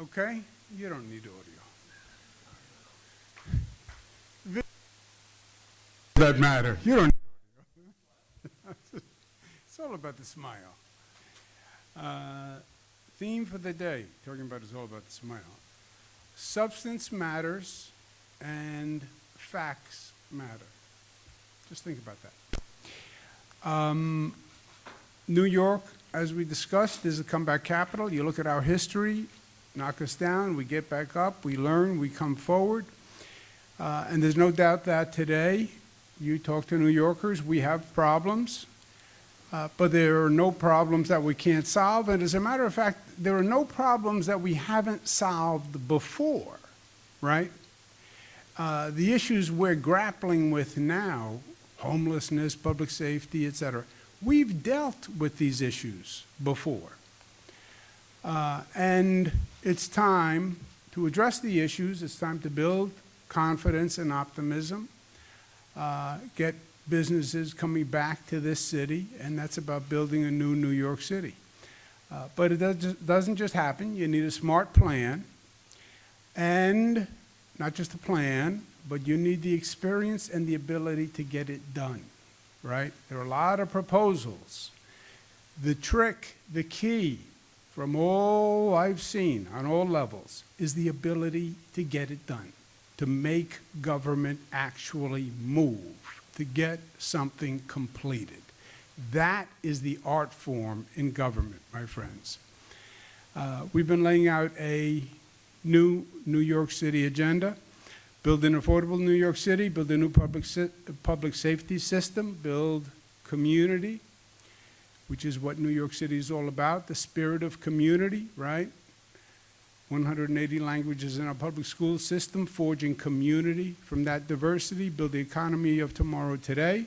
Okay? You don't need audio. That matter. You don't need audio. It's all about the smile. Theme for the day, talking about it's all about the smile. Substance matters and facts matter. Just think about that. New York, as we discussed, is a comeback capital. You look at our history, knock us down, we get back up, we learn, we come forward. And there's no doubt that today, you talk to New Yorkers, we have problems. But there are no problems that we can't solve. And as a matter of fact, there are no problems that we haven't solved before, right? The issues we're grappling with now, homelessness, public safety, et cetera, we've dealt with these issues before. And it's time to address the issues. It's time to build confidence and optimism, get businesses coming back to this city, and that's about building a new New York City. But it doesn't just happen. You need a smart plan, and not just a plan, but you need the experience and the ability to get it done, right? There are a lot of proposals. The trick, the key, from all I've seen on all levels, is the ability to get it done, to make government actually move, to get something completed. That is the art form in government, my friends. We've been laying out a new New York City agenda: build an affordable New York City, build a new public safety system, build community, which is what New York City is all about, the spirit of community, right? 180 languages in our public school system, forging community from that diversity, build the economy of tomorrow today,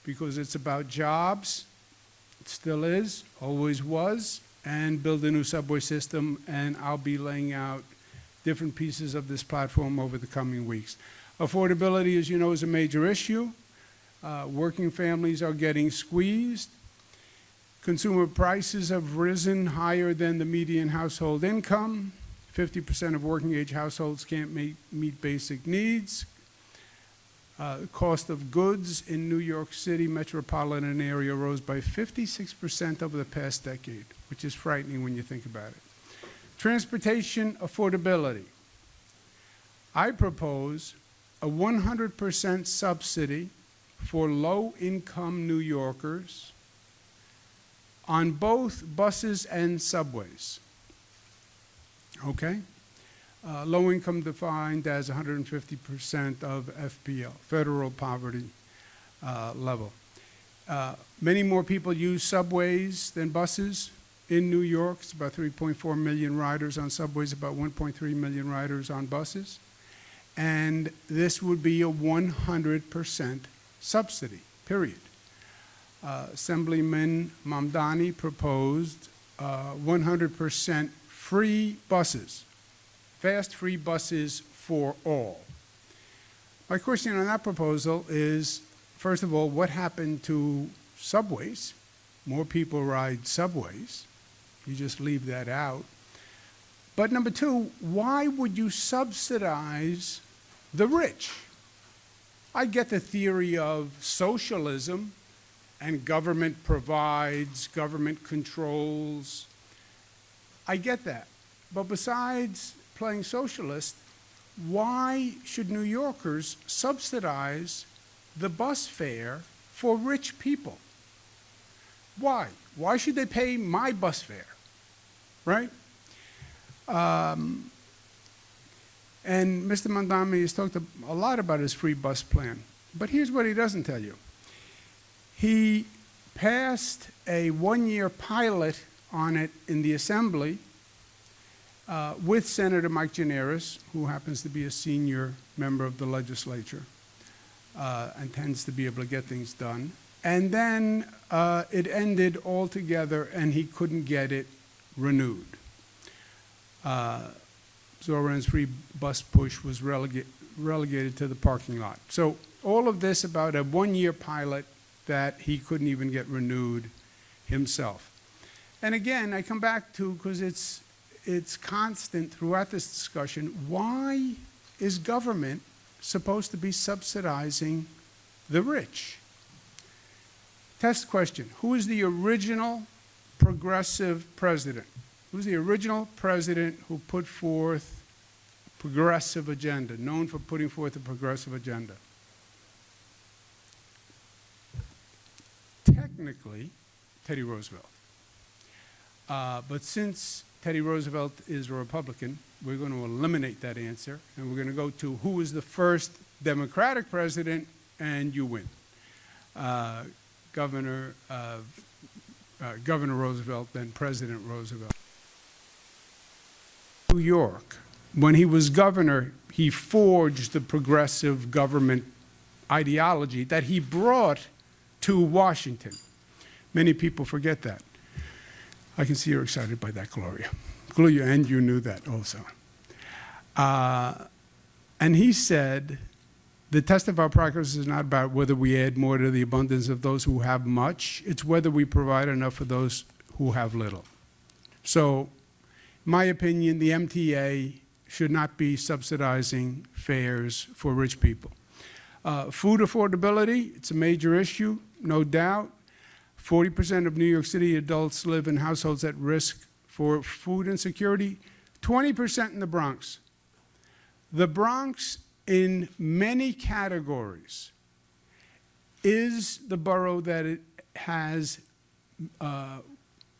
because it's about jobs. It still is, always was, and build a new subway system, and I'll be laying out different pieces of this platform over the coming weeks. Affordability, as you know, is a major issue. Working families are getting squeezed. Consumer prices have risen higher than the median household income. 50% of working-age households can't meet basic needs. The cost of goods in New York City metropolitan area rose by 56% over the past decade, which is frightening when you think about it. Transportation affordability. I propose a 100% subsidy for low-income New Yorkers on both buses and subways, okay? Low income defined as 150% of FPL, federal poverty level. Many more people use subways than buses in New York. It's about 3.4 million riders on subways, about 1.3 million riders on buses. And this would be a 100% subsidy, period. Assemblyman Mamdani proposed 100% free buses, fast free buses for all. My question on that proposal is, first of all, what happened to subways? More people ride subways. You just leave that out. But number two, why would you subsidize the rich? I get the theory of socialism, and government provides, government controls. I get that. But besides playing socialist, why should New Yorkers subsidize the bus fare for rich people? Why? Why should they pay my bus fare, right? And Mr. Mamdani has talked a lot about his free bus plan. But here's what he doesn't tell you. He passed a one-year pilot on it in the Assembly with Senator Mike Gianaris, who happens to be a senior member of the legislature and tends to be able to get things done. And then it ended altogether, and he couldn't get it renewed. Zohran's free bus push was relegated to the parking lot. So all of this about a one-year pilot that he couldn't even get renewed himself. And again, I come back to, because it's constant throughout this discussion. Why is government supposed to be subsidizing the rich? Test question. Who is the original progressive president? Who's the original president who put forth a progressive agenda, known for putting forth a progressive agenda? Technically, Teddy Roosevelt. But since Teddy Roosevelt is a Republican, we're going to eliminate that answer, and we're going to go to who was the first Democratic president, and you win. Governor Roosevelt, then President Roosevelt. New York, when he was governor, he forged the progressive government ideology that he brought to Washington. Many people forget that. I can see you're excited by that, Gloria. Gloria, and you knew that also. And he said, the test of our progress is not about whether we add more to the abundance of those who have much. It's whether we provide enough for those who have little. So, in my opinion, the MTA should not be subsidizing fares for rich people. Food affordability, it's a major issue, no doubt. 40% of New York City adults live in households at risk for food insecurity, 20% in the Bronx. The Bronx, in many categories, is the borough that it has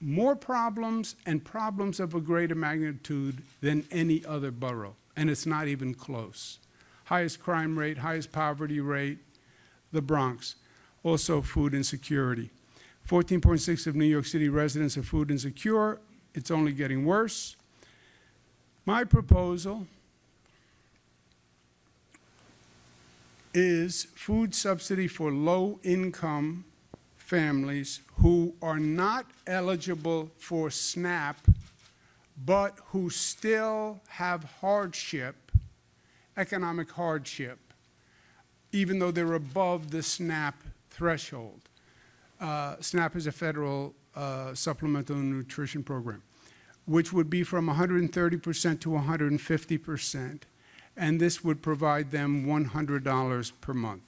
more problems and problems of a greater magnitude than any other borough, and it's not even close. Highest crime rate, highest poverty rate, the Bronx. Also food insecurity. 14.6% of New York City residents are food insecure. It's only getting worse. My proposal is food subsidy for low-income families who are not eligible for SNAP, but who still have hardship, economic hardship, even though they're above the SNAP threshold. SNAP is a federal supplemental nutrition program, which would be from 130% to 150%, and this would provide them $100 per month.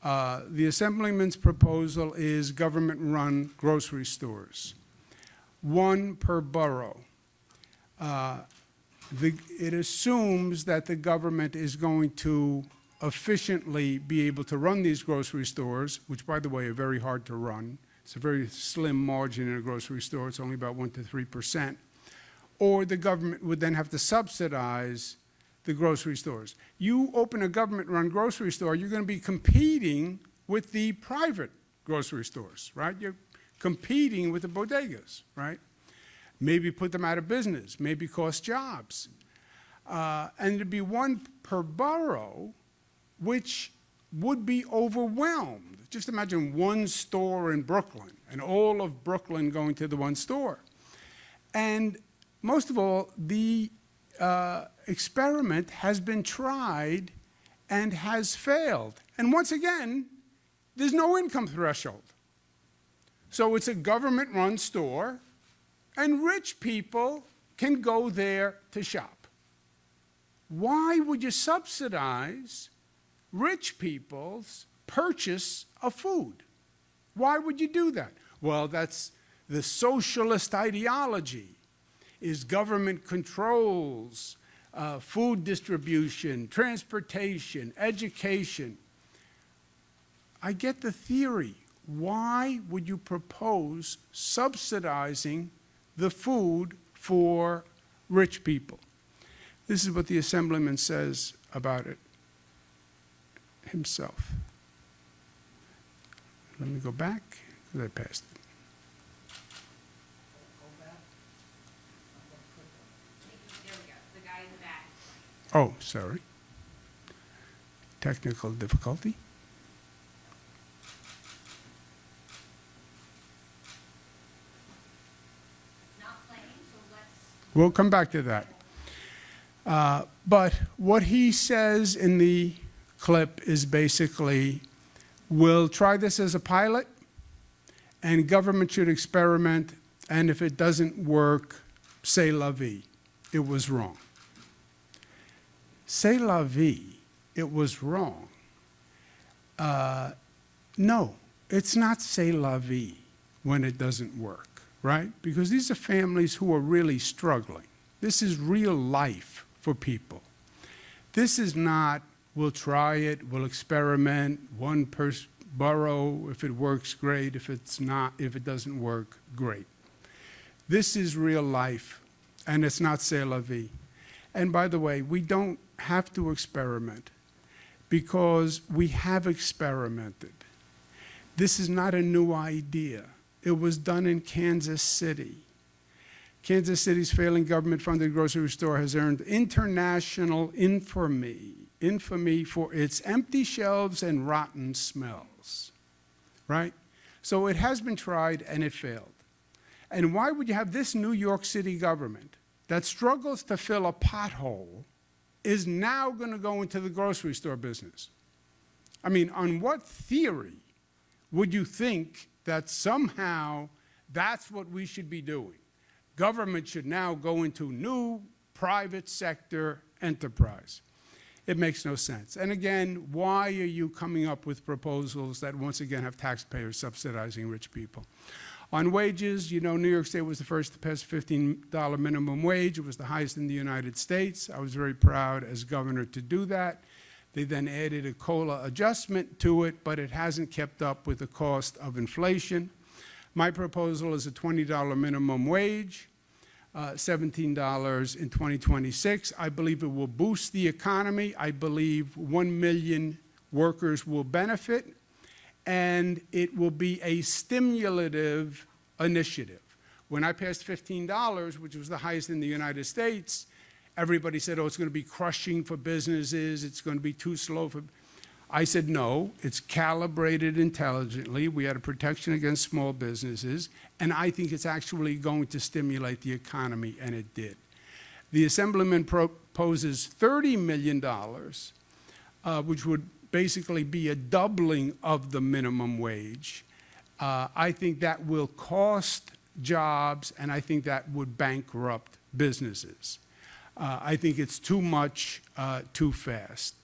The Assemblyman's proposal is government-run grocery stores, one per borough. It assumes that the government is going to efficiently be able to run these grocery stores, which, by the way, are very hard to run. It's a very slim margin in a grocery store. It's only about 1 to 3%. Or the government would then have to subsidize the grocery stores. You open a government-run grocery store, you're going to be competing with the private grocery stores, right? You're competing with the bodegas, right? Maybe put them out of business, maybe cost jobs. And it'd be one per borough, which would be overwhelmed. Just imagine one store in Brooklyn and all of Brooklyn going to the one store. And most of all, the experiment has been tried and has failed. And once again, there's no income threshold. So it's a government-run store, and rich people can go there to shop. Why would you subsidize rich people's purchase of food? Why would you do that? Well, that's the socialist ideology, is government controls food distribution, transportation, education. I get the theory. Why would you propose subsidizing the food for rich people? This is what the Assemblyman says about it himself. Let me go back, because I passed it. There we go, the guy in the back. Oh, sorry. Technical difficulty. It's not playing, so let's... We'll come back to that. But what he says in the clip is basically, we'll try this as a pilot, and government should experiment, and if it doesn't work, c'est la vie. It was wrong. C'est la vie. It was wrong. No, it's not c'est la vie when it doesn't work, right? Because these are families who are really struggling. This is real life for people. This is not, we'll try it, we'll experiment, one per borough, if it works, great, if it doesn't work, great. This is real life, and it's not c'est la vie. And by the way, we don't have to experiment because we have experimented. This is not a new idea. It was done in Kansas City. Kansas City's failing government-funded grocery store has earned international infamy for its empty shelves and rotten smells, right? So it has been tried and it failed. And why would you have this New York City government that struggles to fill a pothole is now going to go into the grocery store business? I mean, on what theory would you think that somehow that's what we should be doing? Government should now go into new private sector enterprise. It makes no sense. And again, why are you coming up with proposals that once again have taxpayers subsidizing rich people? On wages, you know, New York State was the first to pass a $15 minimum wage. It was the highest in the United States. I was very proud as governor to do that. They then added a COLA adjustment to it, but it hasn't kept up with the cost of inflation. My proposal is a $20 minimum wage, $17 in 2026. I believe it will boost the economy. I believe 1 million workers will benefit, and it will be a stimulative initiative. When I passed $15, which was the highest in the United States, everybody said, oh, it's going to be crushing for businesses, it's going to be too slow for... I said, no, it's calibrated intelligently. We had a protection against small businesses, and I think it's actually going to stimulate the economy, and it did. The Assemblyman proposes $30 million, which would basically be a doubling of the minimum wage. I think that will cost jobs, and I think that would bankrupt businesses. I think it's too much, too fast.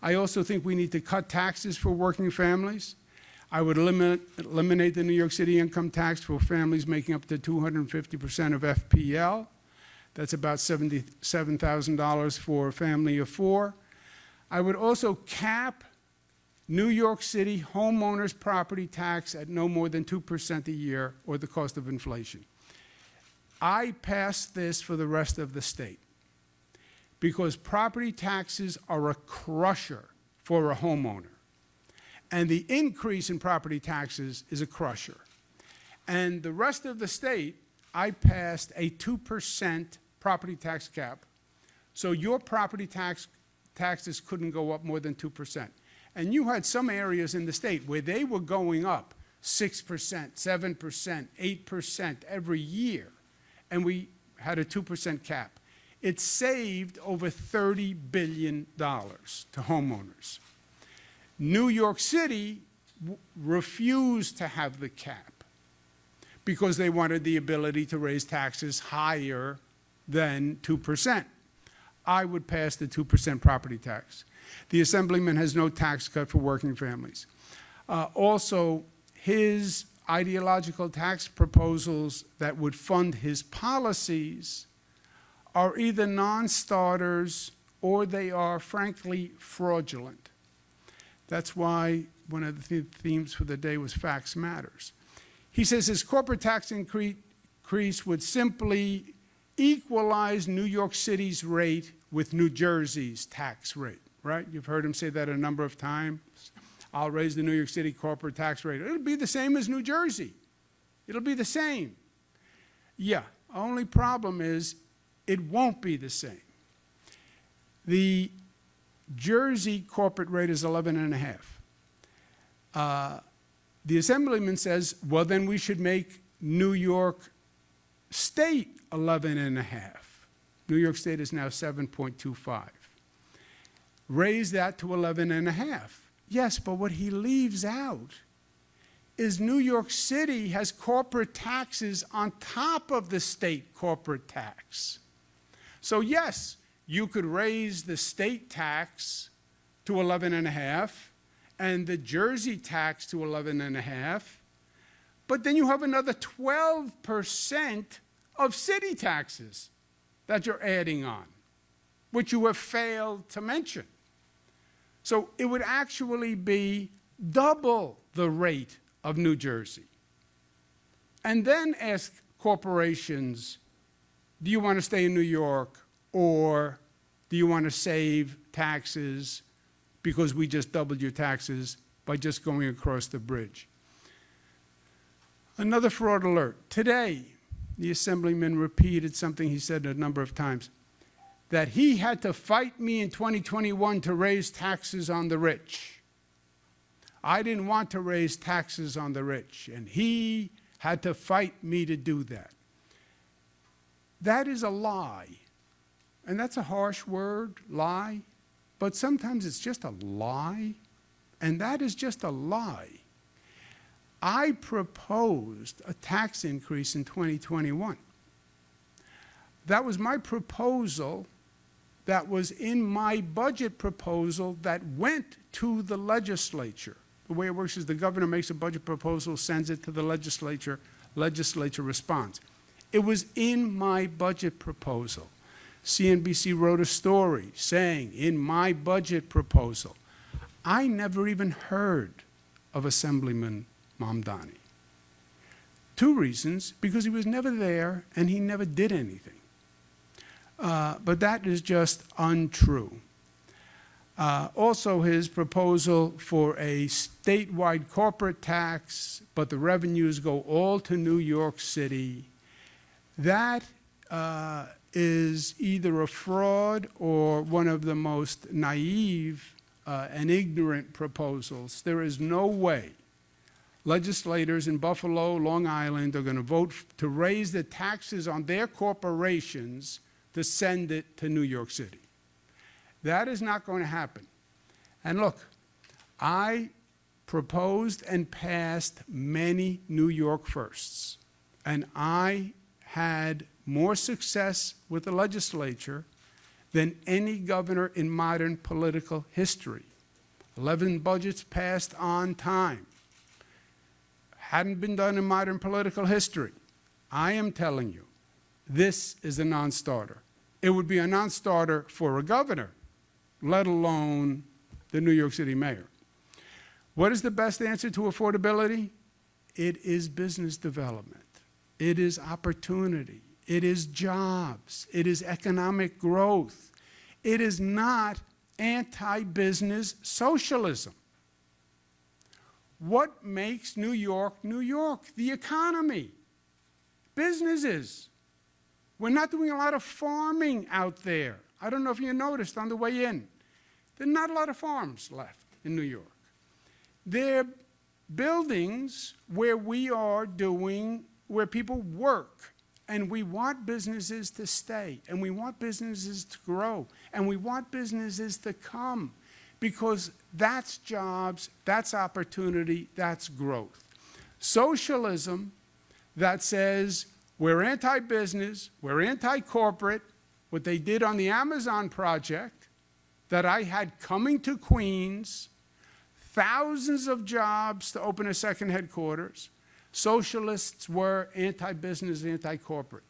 I also think we need to cut taxes for working families. I would eliminate the New York City income tax for families making up to 250% of FPL. That's about $77,000 for a family of 4. I would also cap New York City homeowners' property tax at no more than 2% a year or the cost of inflation. I passed this for the rest of the state, because property taxes are a crusher for a homeowner. And the increase in property taxes is a crusher. And the rest of the state, I passed a 2% property tax cap. So your property taxes couldn't go up more than 2%. And you had some areas in the state where they were going up 6%, 7%, 8% every year. And we had a 2% cap. It saved over $30 billion to homeowners. New York City refused to have the cap because they wanted the ability to raise taxes higher than 2%. I would pass the 2% property tax. The Assemblyman has no tax cut for working families. Also, his ideological tax proposals that would fund his policies are either non-starters or they are, frankly, fraudulent. That's why one of the themes for the day was facts matters. He says his corporate tax increase would simply equalize New York City's rate with New Jersey's tax rate, right? You've heard him say that a number of times. I'll raise the New York City corporate tax rate. It'll be the same as New Jersey. It'll be the same. Yeah, only problem is it won't be the same. The Jersey corporate rate is 11.5. The Assemblyman says, well, then we should make New York State 11.5. New York State is now 7.25. Raise that to 11.5. Yes, but what he leaves out is New York City has corporate taxes on top of the state corporate tax. So yes, you could raise the state tax to 11.5 and the Jersey tax to 11.5, but then you have another 12% of city taxes that you're adding on, which you have failed to mention. So it would actually be double the rate of New Jersey. And then ask corporations, do you want to stay in New York, or do you want to save taxes because we just doubled your taxes by just going across the bridge? Another fraud alert. Today, the Assemblyman repeated something he said a number of times, that he had to fight me in 2021 to raise taxes on the rich. I didn't want to raise taxes on the rich, and he had to fight me to do that. That is a lie. And that's a harsh word, lie, but sometimes it's just a lie, and that is just a lie. I proposed a tax increase in 2021. That was my proposal that was in my budget proposal that went to the legislature. The way it works is the governor makes a budget proposal, sends it to the legislature, legislature responds. It was in my budget proposal. CNBC wrote a story saying, in my budget proposal. I never even heard of Assemblyman Mamdani. Two reasons: because he was never there and he never did anything. But that is just untrue. Also, his proposal for a statewide corporate tax, but the revenues go all to New York City, that is either a fraud or one of the most naive and ignorant proposals. There is no way legislators in Buffalo, Long Island are going to vote to raise the taxes on their corporations to send it to New York City. That is not going to happen. And look, I proposed and passed many New York firsts, and I had more success with the legislature than any governor in modern political history. 11 budgets passed on time. Hadn't been done in modern political history. I am telling you, this is a non-starter. It would be a non-starter for a governor, let alone the New York City mayor. What is the best answer to affordability? It is business development. It is opportunity. It is jobs. It is economic growth. It is not anti-business socialism. What makes New York, New York? The economy, businesses. We're not doing a lot of farming out there. I don't know if you noticed on the way in. There are not a lot of farms left in New York. They're buildings where we are doing, where people work. And we want businesses to stay, and we want businesses to grow, and we want businesses to come, because that's jobs, that's opportunity, that's growth. Socialism that says we're anti-business, we're anti-corporate, what they did on the Amazon project that I had coming to Queens, thousands of jobs to open a second headquarters. Socialists were anti-business, anti-corporate.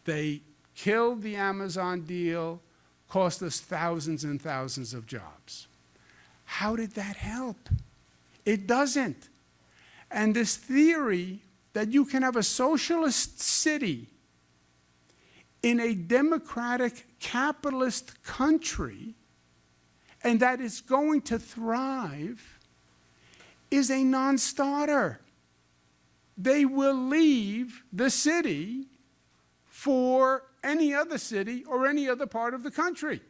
They killed the Amazon deal, cost us thousands and thousands of jobs. How did that help? It doesn't. And this theory that you can have a socialist city in a democratic capitalist country and that it's going to thrive is a non-starter. They will leave the city for any other city or any other part of the country.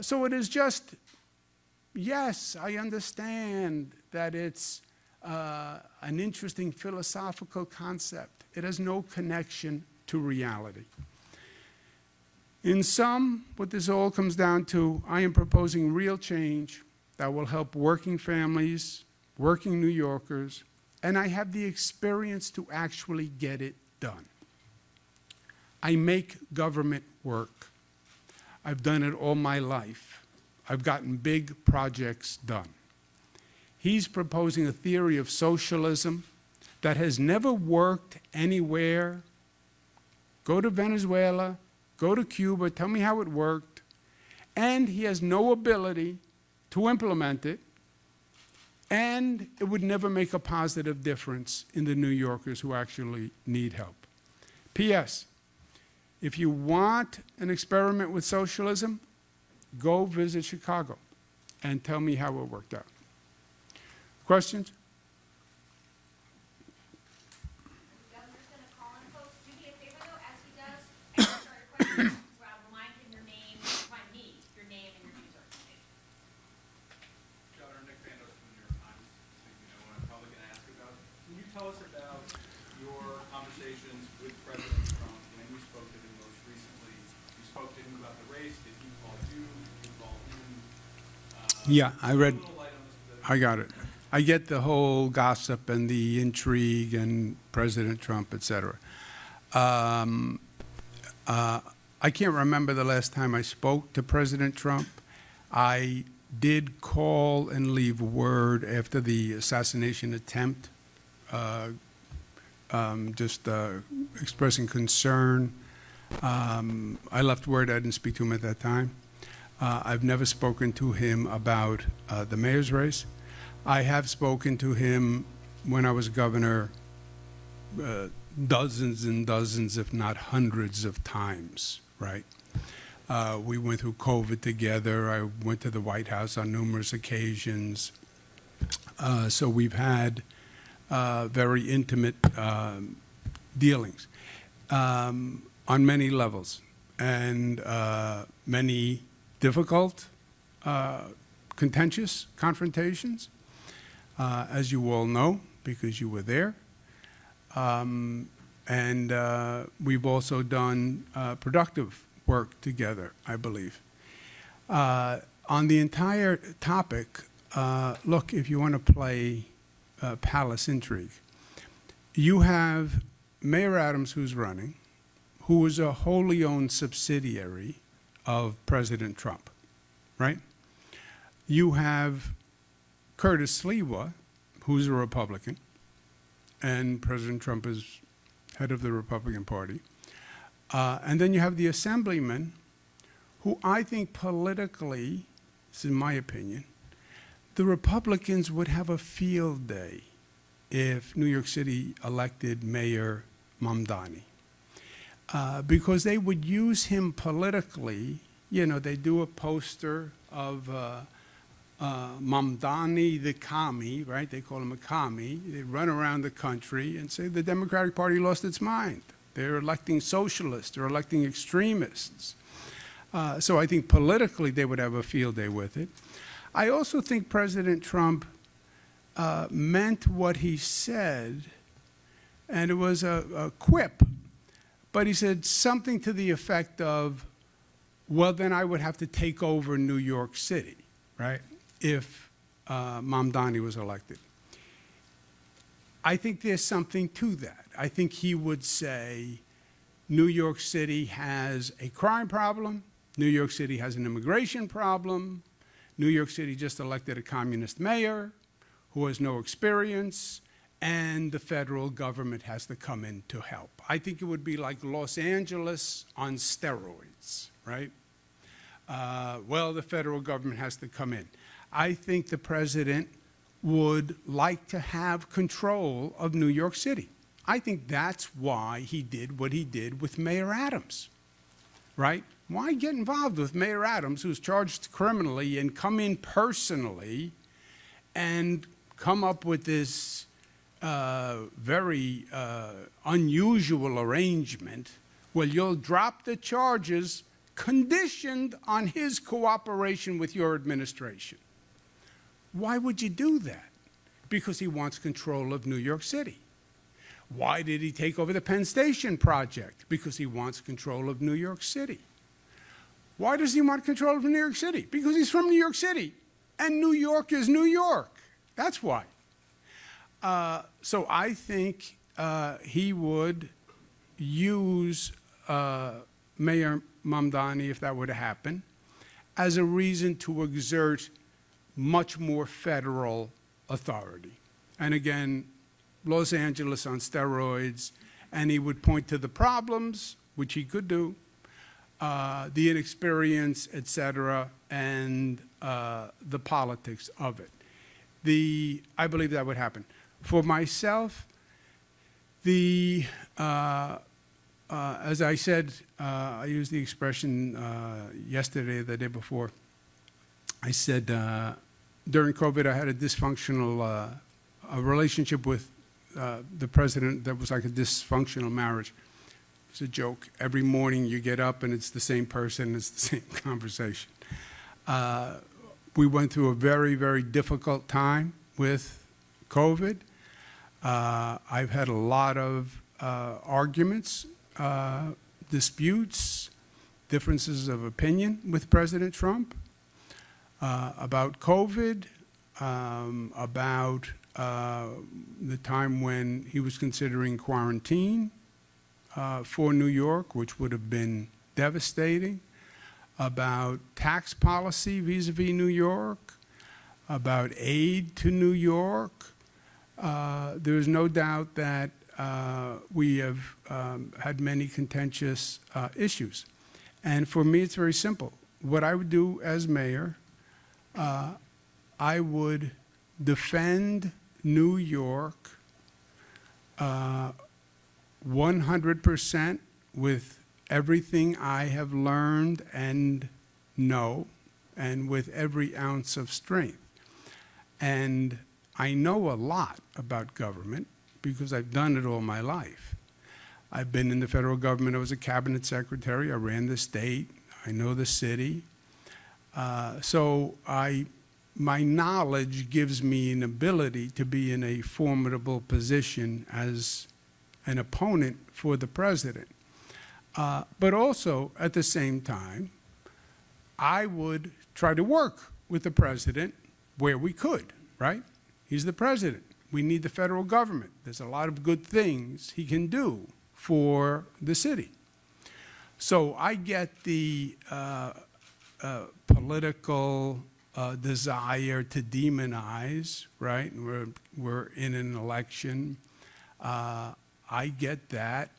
So it is just, yes, I understand that it's an interesting philosophical concept. It has no connection to reality. In sum, what this all comes down to, I am proposing real change that will help working families, working New Yorkers, and I have the experience to actually get it done. I make government work. I've done it all my life. I've gotten big projects done. He's proposing a theory of socialism that has never worked anywhere. Go to Venezuela, go to Cuba, tell me how it worked. And he has no ability to implement it, and it would never make a positive difference in the New Yorkers who actually need help. P.S. If you want an experiment with socialism, go visit Chicago and tell me how it worked out. Questions? The governor's gonna call on folks. Do me a favor though, as he does, and start your question, remind him your name, remind me your name and your news organization. Governor Nick Vandos from the New York Times. I think you know what I'm probably going to ask about. Can you tell us about your conversations with President Trump when you spoke to him most recently? You spoke to him about the race. Did he call you? Did you call him? Yeah, I read. A little light on this. I got it. I get the whole gossip and the intrigue and President Trump, et cetera. I can't remember the last time I spoke to President Trump. I did call and leave word after the assassination attempt, expressing concern. I left word. I didn't speak to him at that time. I've never spoken to him about the mayor's race. I have spoken to him when I was governor dozens and dozens, if not hundreds of times, right? We went through COVID together. I went to the White House on numerous occasions. So we've had very intimate dealings on many levels and many difficult, contentious confrontations, as you all know, because you were there. And we've also done productive work together, I believe. On the entire topic, look, if you want to play palace intrigue, you have Mayor Adams, who's running, who is a wholly owned subsidiary of President Trump, right? You have Curtis Sliwa, who's a Republican, and President Trump is head of the Republican Party. And then you have the Assemblyman, who I think politically, this is my opinion, the Republicans would have a field day if New York City elected Mayor Mamdani. Because they would use him politically. You know, they do a poster of Mamdani the commie, right? They call him a commie. They run around the country and say the Democratic Party lost its mind. They're electing socialists. They're electing extremists. So I think politically they would have a field day with it. I also think President Trump meant what he said, and it was a quip, but he said something to the effect of, well, then I would have to take over New York City, right, if Mamdani was elected. I think there's something to that. I think he would say New York City has a crime problem, New York City has an immigration problem, New York City just elected a communist mayor who has no experience, and the federal government has to come in to help. I think it would be like Los Angeles on steroids, right? Well, the federal government has to come in. I think the president would like to have control of New York City. I think that's why he did what he did with Mayor Adams, right? Why get involved with Mayor Adams, who's charged criminally, and come in personally and come up with this very unusual arrangement? Well, you'll drop the charges conditioned on his cooperation with your administration. Why would you do that? Because he wants control of New York City. Why did he take over the Penn Station project? Because he wants control of New York City. Why does he want control of New York City? Because he's from New York City, and New York is New York. That's why. So I think he would use Mayor Mamdani, if that were to happen, as a reason to exert much more federal authority. And again, Los Angeles on steroids, and he would point to the problems, which he could do, the inexperience, et cetera, and the politics of it. I believe that would happen. For myself, as I said, I used the expression yesterday, the day before. I said during COVID, I had a dysfunctional a relationship with the president that was like a dysfunctional marriage. It's a joke. Every morning you get up and it's the same person, it's the same conversation. We went through a very, very difficult time with COVID. I've had a lot of arguments, disputes, differences of opinion with President Trump about COVID, about the time when he was considering quarantine for New York, which would have been devastating, about tax policy vis-a-vis New York, about aid to New York. There's no doubt that we have had many contentious issues. And for me, it's very simple. What I would do as mayor, I would defend New York 100% with everything I have learned and know, and with every ounce of strength. And I know a lot about government because I've done it all my life. I've been in the federal government. I was a cabinet secretary. I ran the state. I know the city. So my knowledge gives me an ability to be in a formidable position as an opponent for the president. But also, at the same time, I would try to work with the president where we could, right? He's the president. We need the federal government. There's a lot of good things he can do for the city. So I get the political desire to demonize, right? We're in an election. I get that,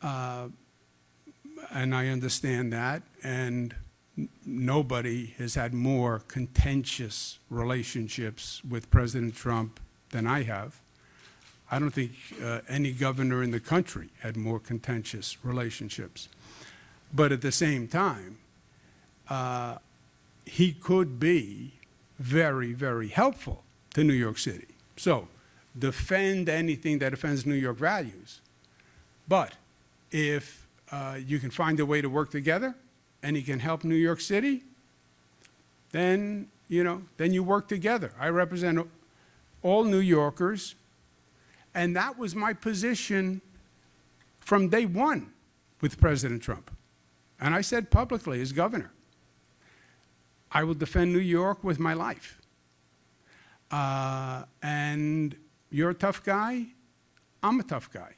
and I understand that, and nobody has had more contentious relationships with President Trump than I have. I don't think any governor in the country had more contentious relationships. But at the same time, he could be very, very helpful to New York City. So defend anything that offends New York values. But if you can find a way to work together and he can help New York City, then, then you work together. I represent all New Yorkers, and that was my position from day one with President Trump. And I said publicly as governor, I will defend New York with my life. And you're a tough guy, I'm a tough guy.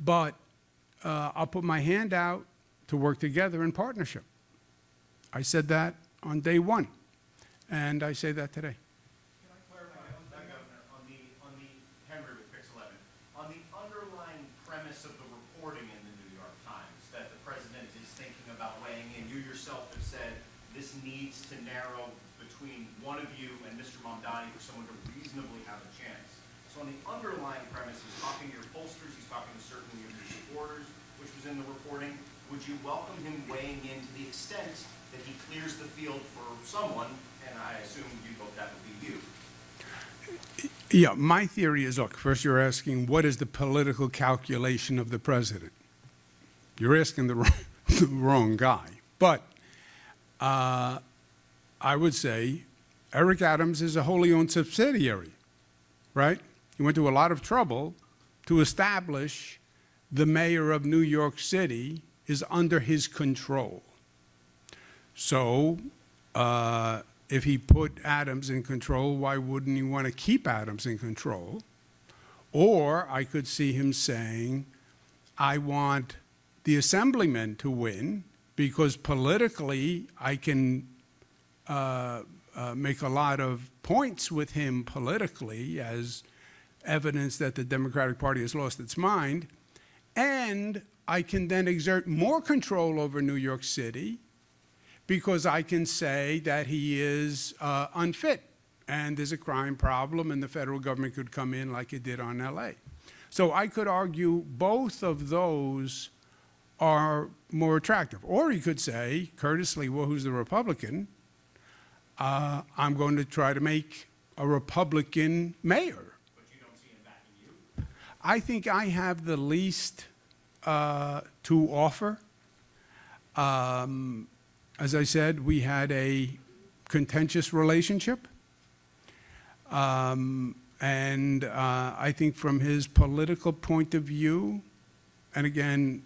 But I'll put my hand out to work together in partnership. I said that on day one, and I say that today. Can I clarify Governor, on the Henry with Pix 11, on the underlying premise of the reporting in the New York Times that the president is thinking about weighing in, you yourself have said this needs to narrow between one of you and Mr. Mamdani for someone to reasonably have a chance. So on the underlying premise, he's talking to your pollsters, he's talking to certain of your supporters, which was in the reporting. Would you welcome him weighing in to the extent that he clears the field for someone, and I assume you hope that would be you? Yeah, my theory is, look, first you're asking what is the political calculation of the president? You're asking the wrong guy. But I would say Eric Adams is a wholly owned subsidiary, right? He went to a lot of trouble to establish the mayor of New York City is under his control. So if he put Adams in control, why wouldn't he want to keep Adams in control? Or I could see him saying, I want the Assemblyman to win because politically I can make a lot of points with him politically as evidence that the Democratic Party has lost its mind, and I can then exert more control over New York City because I can say that he is unfit and there's a crime problem and the federal government could come in like it did on LA. So I could argue both of those are more attractive. Or he could say, Curtis Lee, well, who's the Republican, I'm going to try to make a Republican mayor. But you don't see him backing you? I think I have the least to offer. As I said, we had a contentious relationship. And I think from his political point of view, and again,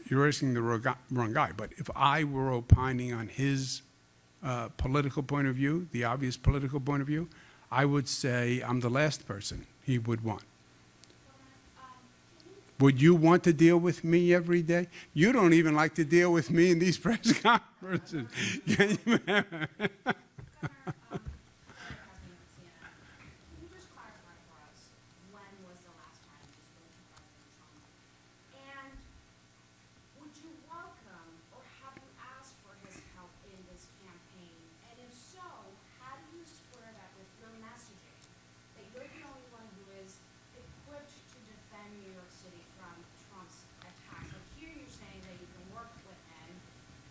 you're asking the wrong guy, but if I were opining on his political point of view, the obvious political point of view, I would say I'm the last person he would want. Would you want to deal with me every day? You don't even like to deal with me in these press conferences. Can you just clarify for us, when was the last time you spoke to President Trump? And would you welcome or have you asked for his help in this campaign? And if so, how do you square that with your messaging? That you're the only one who is equipped to defend New York City from Trump's attacks. Like here you're saying that you can work with him,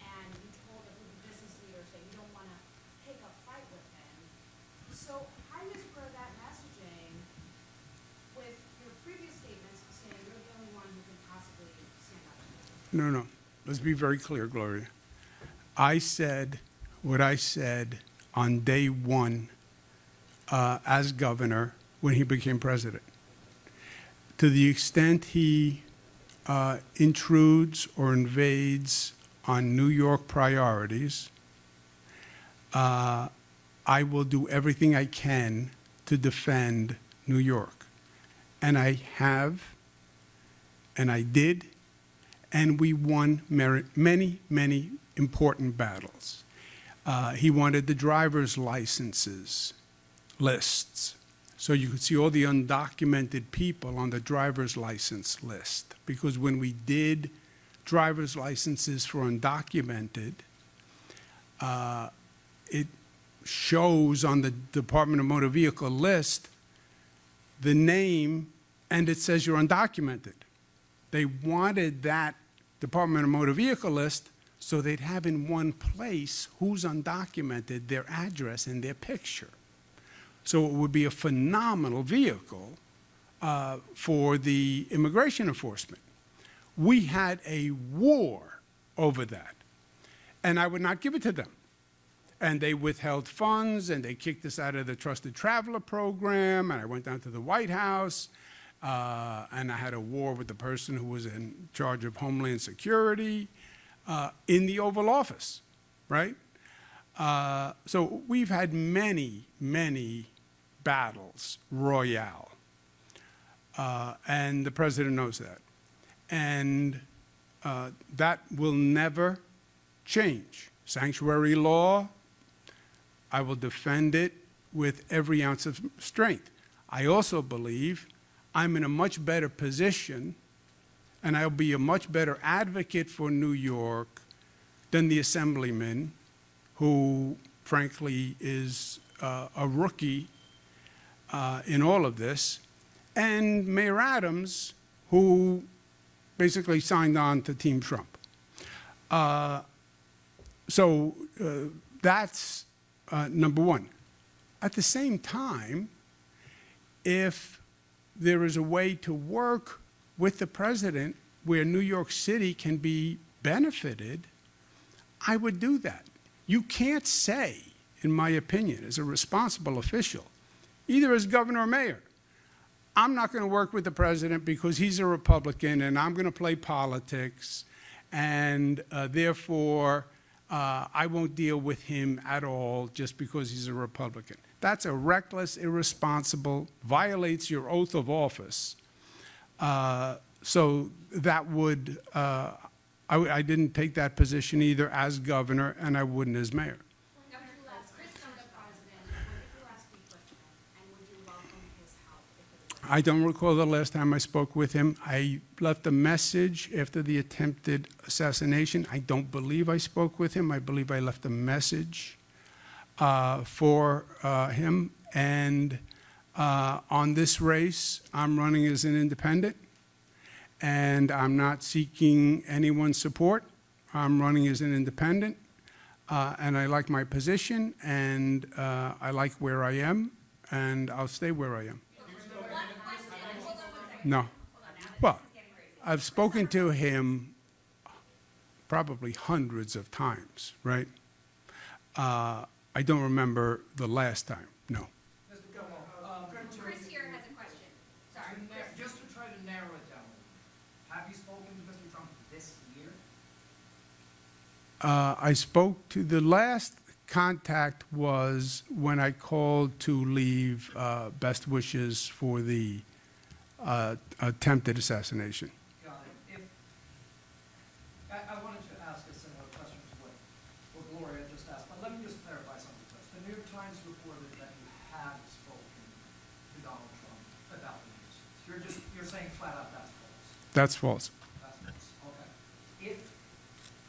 and you told a group of business leaders that you don't want to pick a fight with him. So how do you square that messaging with your previous statements saying you're the only one who can possibly stand up to him? No. Let's be very clear, Gloria. I said what I said on day one as governor when he became president. To the extent he intrudes or invades on New York priorities, I will do everything I can to defend New York. And I have, and I did, and we won many, many important battles. He wanted the driver's licenses lists, so you could see all the undocumented people on the driver's license list. Because when we did driver's licenses for undocumented, it shows on the Department of Motor Vehicle list the name, and it says you're undocumented. They wanted that Department of Motor Vehicle list so they'd have in one place who's undocumented, their address, and their picture. So it would be a phenomenal vehicle for the immigration enforcement. We had a war over that, and I would not give it to them. And they withheld funds, and they kicked us out of the Trusted Traveler program, and I went down to the White House, and I had a war with the person who was in charge of Homeland Security in the Oval Office, right? So we've had many, many battles royale, and the president knows that. And that will never change. Sanctuary law, I will defend it with every ounce of strength. I also believe I'm in a much better position, and I'll be a much better advocate for New York than the Assemblyman, who frankly is a rookie in all of this, and Mayor Adams, who basically signed on to Team Trump. So that's number one. At the same time, if there is a way to work with the president where New York City can be benefited, I would do that. You can't say, in my opinion, as a responsible official, either as governor or mayor, I'm not going to work with the president because he's a Republican and I'm going to play politics, and therefore I won't deal with him at all just because he's a Republican. That's a reckless, irresponsible, violates your oath of office. So that would, I didn't take that position either as governor, and I wouldn't as mayor. Governor, Chris is the president. When did you last speak with him? And would you welcome his help if it was? I don't recall the last time I spoke with him. I left a message after the attempted assassination. I don't believe I spoke with him. I believe I left a message for him. And on this race, I'm running as an independent, and I'm not seeking anyone's support. I'm running as an independent, and I like my position, and I like where I am, and I'll stay where I am. No. Well, I've spoken to him probably hundreds of times, right? I don't remember the last time, no. Mr. Cuomo, Chris here has a question. Sorry. just to try to narrow it down, have you spoken to Mr. Trump this year? I spoke to, the last contact was when I called to leave best wishes for the attempted assassination. Got it. I wanted to ask a similar question to what Gloria just asked, but let me just clarify something first. The New York Times reported that you had spoken to Donald Trump about the news. You're saying flat out that's false. That's false. That's false. Okay.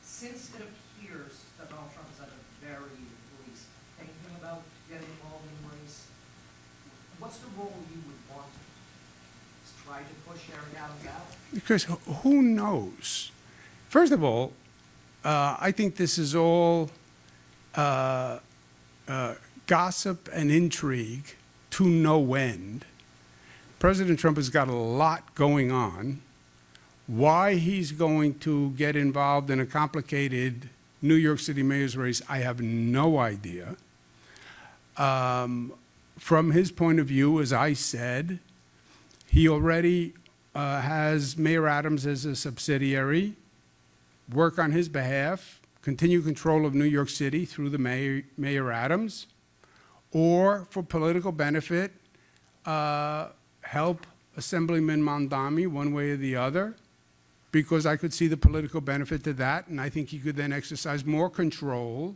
Since it appears that Donald Trump is at the very least thinking about getting involved in race, what's the role you would want him? Try to push Harry Adams out? Because who knows? First of all, I think this is all gossip and intrigue to no end. President Trump has got a lot going on. Why he's going to get involved in a complicated New York City mayor's race, I have no idea. From his point of view, as I said, he already has Mayor Adams as a subsidiary, work on his behalf, continue control of New York City through the Mayor Adams, or for political benefit, help Assemblyman Mamdani one way or the other, because I could see the political benefit to that, and I think he could then exercise more control,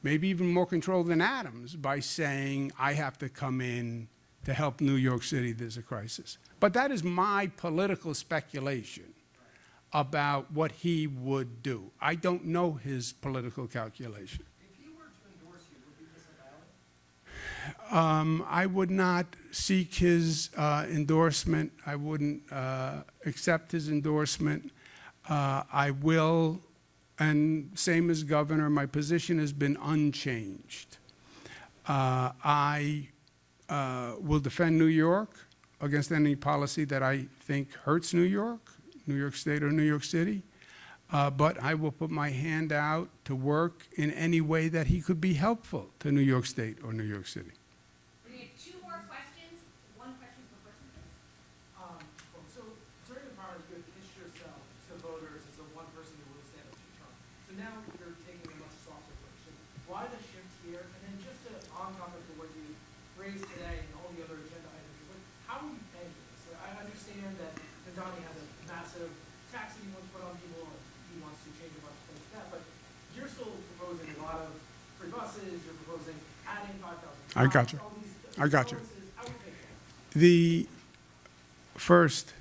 maybe even more control than Adams, by saying, I have to come in to help New York City, there's a crisis. But that is my political speculation about what he would do. I don't know his political calculation. If he were to endorse you, would you disavow it? I would not seek his endorsement. I wouldn't accept his endorsement. I will, and same as governor, my position has been unchanged. I will defend New York against any policy that I think hurts New York State or New York City. But I will put my hand out to work in any way that he could be helpful to New York State or New York City. We need two more questions. One question per person, please. So during the primary, you had pitched yourself to voters as the one person who will stand up to Trump. So now you're taking a much softer approach. So why the shift here? And then just to on top of what you raised today and all the other agenda items, like, how are you paying for this? Like, I understand that Mamdani has a massive tax that he wants to put on people, and he wants to change a bunch of things like that, but you're still proposing a lot of free buses, you're proposing adding 5,000. I got you. all these I got you. services. How are you paying for that? The first,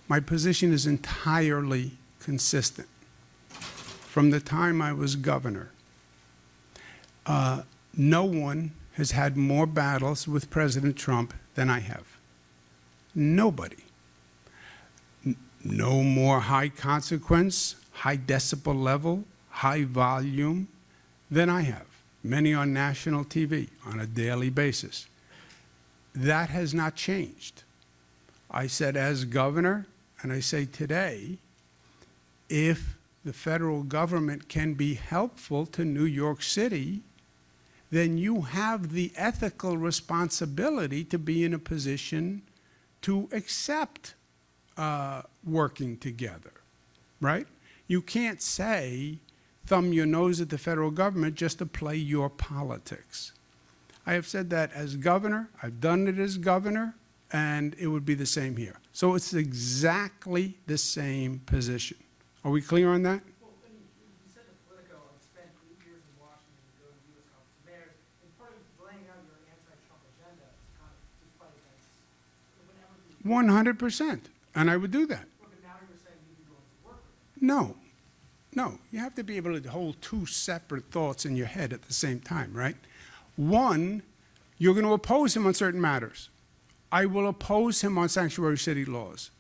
my position is entirely consistent. From the time I was governor, no one has had more battles with President Trump than I have. Nobody. No more high consequence, high decibel level, high volume than I have. Many on national TV on a daily basis. That has not changed. I said as governor, and I say today, if the federal government can be helpful to New York City, then you have the ethical responsibility to be in a position to accept working together, right? You can't say thumb your nose at the federal government just to play your politics. I have said that as governor, I've done it as governor, and it would be the same here. So it's exactly the same position. Are we clear on that? Well, I mean, you said in Politico, I've spent 8 years in Washington to go to the U.S. Conference of Mayors, and part of laying out your anti-Trump agenda is to kind of to fight against whatever the. 100%. And I would do that. But now you're saying you'd be willing to work with them. No. You have to be able to hold two separate thoughts in your head at the same time, right? One, you're going to oppose him on certain matters. I will oppose him on sanctuary city laws.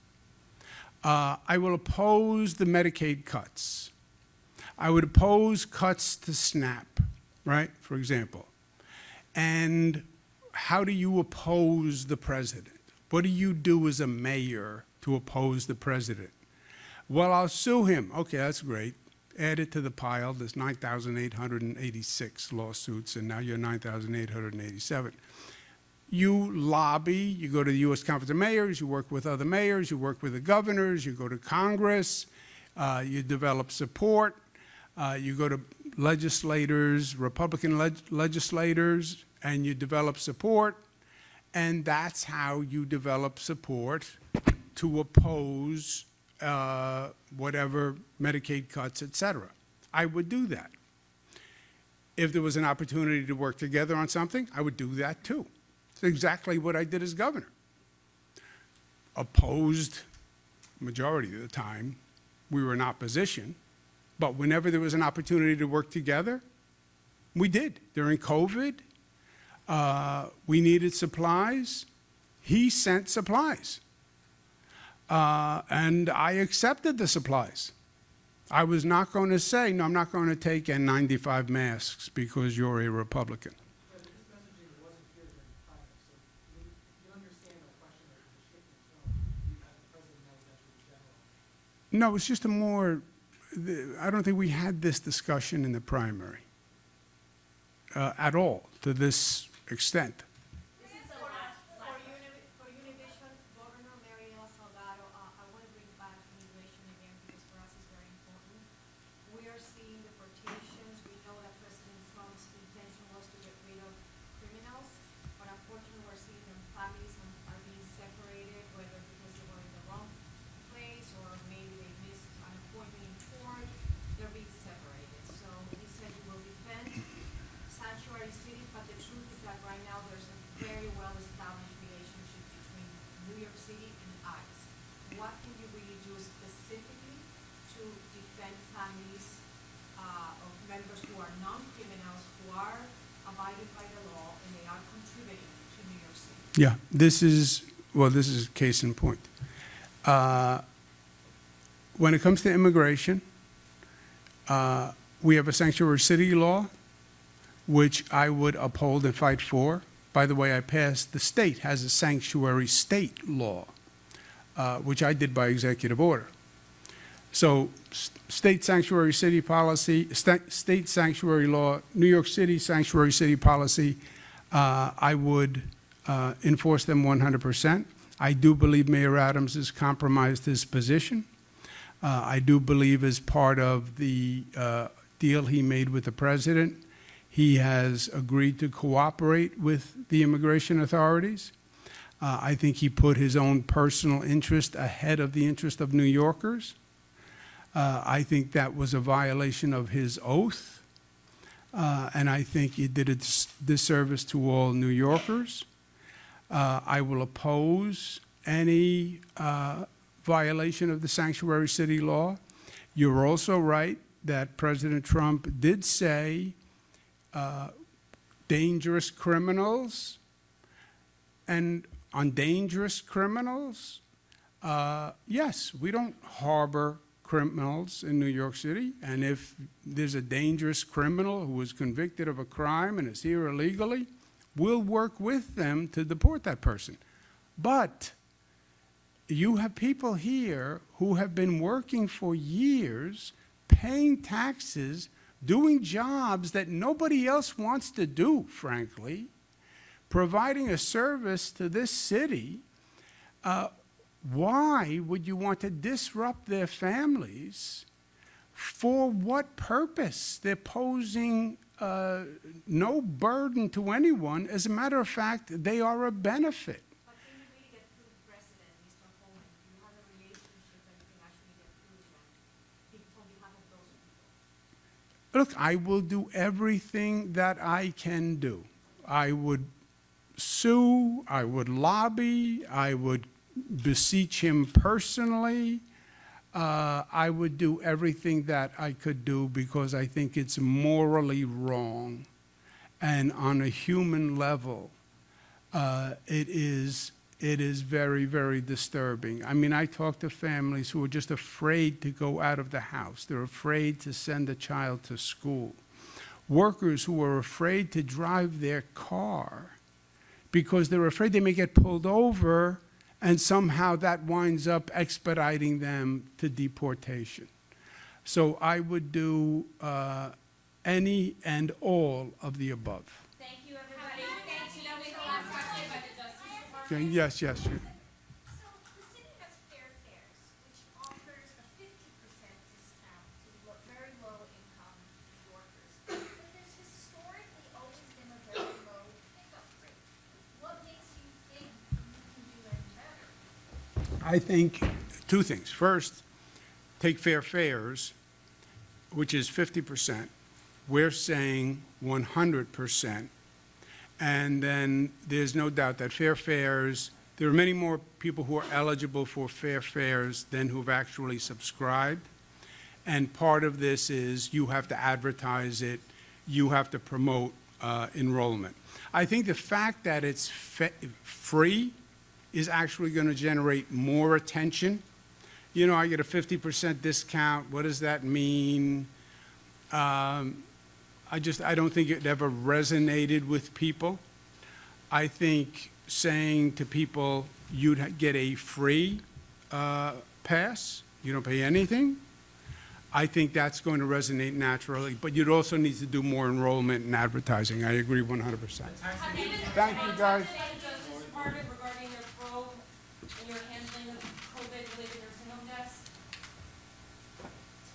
I will oppose the Medicaid cuts. I would oppose cuts to SNAP, right, for example. And how do you oppose the president? What do you do as a mayor to oppose the president? Well, I'll sue him. Okay, that's great. Add it to the pile. There's 9,886 lawsuits, and now you're 9,887. You lobby, you go to the U.S. Conference of Mayors, you work with other mayors, you work with the governors, you go to Congress, you develop support, you go to legislators, Republican legislators, and you develop support, and that's how you develop support to oppose whatever Medicaid cuts, et cetera. I would do that. If there was an opportunity to work together on something, I would do that too. It's exactly what I did as governor. Opposed, majority of the time, we were in opposition, but whenever there was an opportunity to work together, we did. During COVID, we needed supplies. He sent supplies. And I accepted the supplies. I was not going to say, no, I'm not going to take N95 masks because you're a Republican. But this messaging wasn't here during the primary, so you understand the question of the shifting tone you had the president that was actually general. No, it's just a more, I don't think we had this discussion in the primary at all to this extent. For Univision, Governor Mariel Salgado, I want to bring back immigration again because for us it's very important. We are seeing deportations. We know that President Trump's intention was to get rid of criminals, but unfortunately we're seeing their families are being separated, whether because they were in the wrong place or maybe they missed an appointment in court. They're being separated. So he said he will defend sanctuary city, but the truth is that right now there's a very well-established relationship between New York City and ICE. What can you really do specifically to defend families of members who are non-criminals, who are abiding by the law, and they are contributing to New York City? Yeah, this is case in point. When it comes to immigration, we have a sanctuary city law, which I would uphold and fight for. By the way, the state has a sanctuary state law, which I did by executive order. So state sanctuary city policy, state sanctuary law, New York City sanctuary city policy, I would enforce them 100%. I do believe Mayor Adams has compromised his position. I do believe as part of the deal he made with the president, he has agreed to cooperate with the immigration authorities. I think he put his own personal interest ahead of the interest of New Yorkers. I think that was a violation of his oath. And I think he did a disservice to all New Yorkers. I will oppose any violation of the sanctuary city law. You're also right that President Trump did say dangerous criminals, and on dangerous criminals, yes, we don't harbor criminals in New York City, and if there's a dangerous criminal who was convicted of a crime and is here illegally, we'll work with them to deport that person. But you have people here who have been working for years, paying taxes, doing jobs that nobody else wants to do, frankly, providing a service to this city. Why would you want to disrupt their families For what purpose? They're posing no burden to anyone. As a matter of fact, they are a benefit. But can you really get through the president, Mr. Coleman? Do you have a relationship that you can actually get through to them on behalf of those people? Look, I will do everything that I can do. I would sue, I would lobby, I would beseech him personally. I would do everything that I could do because I think it's morally wrong. And on a human level, it is very, very disturbing. I mean, I talk to families who are just afraid to go out of the house. They're afraid to send a child to school. Workers who are afraid to drive their car because they're afraid they may get pulled over and somehow that winds up expediting them to deportation. So I would do any and all of the above. Thank you, everybody. Thank you. That was the last question by the Justice Department. Okay, yes. So the city has fair fares, which offers a 50% discount to very low-income workers. But there's historically always been a very low pickup rate. What makes you think you can do any better? I think two things. First, take fair fares, which is 50%. We're saying 100%. And then there's no doubt that fair fares, there are many more people who are eligible for fair fares than who've actually subscribed. And part of this is you have to advertise it, you have to promote enrollment. I think the fact that it's free is actually going to generate more attention. You know, I get a 50% discount. What does that mean? I don't think it ever resonated with people. I think saying to people, you'd get a free pass, you don't pay anything, I think that's going to resonate naturally, but you'd also need to do more enrollment and advertising. I agree 100%. Thank you, guys. Justice Department regarding their probe and your handling of COVID-related nursing home deaths?